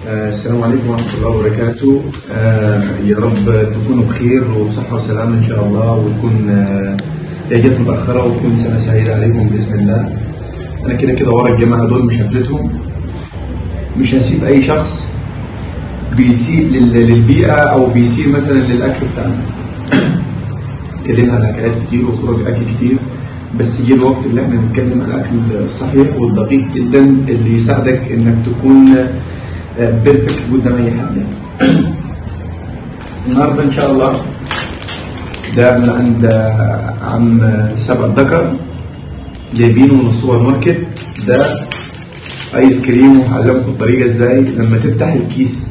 السلام عليكم ورحمة الله وبركاته. يا رب تكونوا بخير وصحة وسلامة إن شاء الله، وتكون هي جت متأخرة وتكون سنة سعيدة عليكم بإذن الله. أنا كده ورا الجماعة دول مش هفلتهم، مش هسيب أي شخص بيسيء للبيئة أو بيسيء مثلا للأكل بتاعنا. اتكلمنا عن أكلات كتير وطرق أكل كتير، بس جه الوقت اللي احنا نتكلم عن الأكل الصحيح والدقيق جدا اللي يساعدك إنك تكون بيرفكت قدام اي حد. النهارده ان شاء الله ده من عند عم سبع الدكر، جايبينه من السوبر ماركت. ده ايس كريم، وهعلمكم الطريقه ازاي لما تفتح الكيس.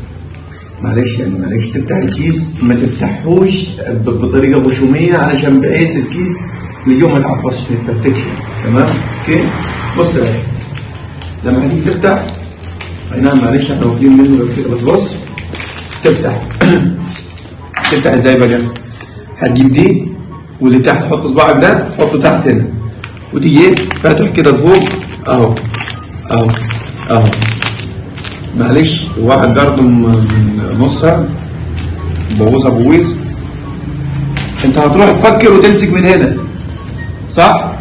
معلش تفتح الكيس ما تفتحوش بطريقه غشوميه علشان بحيث الكيس اللي جوه ما يتعفصش ما يتفتكش. تمام؟ اوكي؟ بص يا باشا، لما هتيجي تفتح، اي نعم معلش احنا واكلين منه لو كده، بس بص تفتح ازاي بقى؟ هتجيب دي واللي تحت تحط صباعك ده تحطه تحت هنا، وتيجي فاتح كده لفوق اهو. معلش واحد برضه نصها بوظها بويز. انت هتروح تفكر وتمسك من هنا، صح؟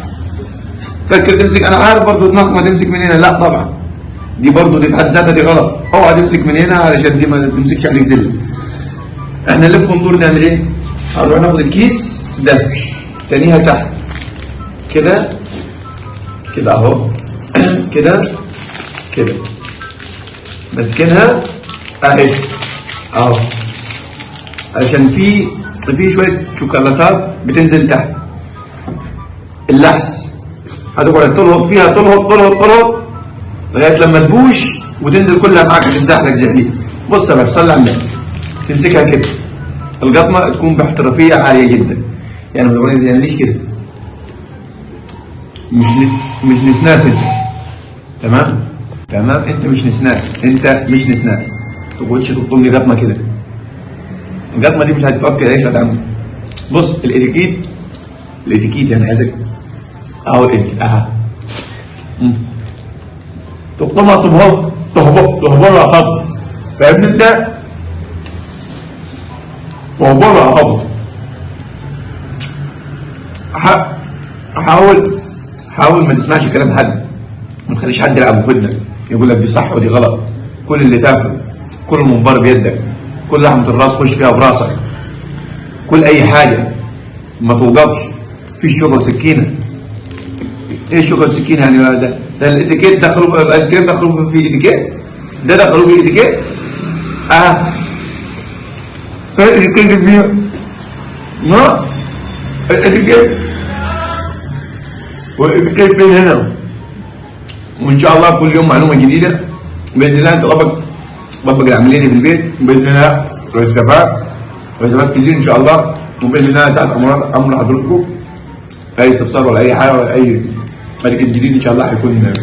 فكر تمسك، انا عارف برضه دماغك ما تمسك من هنا، لا طبعا دي برضه دي في حد ذاتها دي غلط. اوعى تمسك من هنا علشان دي ما تمسكش عليك زله. احنا نلف وندور نعمل ايه؟ هنروح ناخد الكيس ده تانيها تحت كده اهو كده ماسكينها اهي اهو، علشان في شويه شوكولاتات بتنزل تحت اللحس، هتقعد تلهط فيها تلهط لغايه لما تبوش وتنزل كلها معاك تتزحلق زحليق. بص يا باشا، صلي على النبي، تمسكها كده القطمه تكون باحترافيه عاليه جدا، يعني ما تعمليش كده، مش نسناس انت. تمام انت مش نسناس، ما تقعدش تقطم لي قطمه كده. القطمه دي مش هتتاكل عيش هتعمل. بص الاتيكيت يعني عايزك اهو الاتيكيت اهو. تقطمها تهبرها خط، فاهمني انت؟ تهبرها خط. حاول ما تسمعش كلام حد، ما تخليش حد يلعب في ودنك يقول لك دي صح ودي غلط. كل اللي تاكله، كل المنبار بيدك، كل لحمه الراس خش فيها براسك، كل اي حاجه، ما توقفش. في شوكه وسكينه. ايه شوكه وسكينه يعني؟ ده الاتيكيت دخلوا الايس كريم دخلوا في اتيكيت، ده دخلوا في اتيكيت. فين الاتيكيت فيها؟ ما الاتيكيت والاتيكيت فين هنا؟ وان شاء الله كل يوم معلومه جديده باذن الله. انت طبق العمليه في البيت باذن الله، وجبات كتير ان شاء الله، وباذن الله تحت امر حضرتكم. اي استفسار ولا اي حاجه ولا اي جديد ان شاء الله هيكون هناك.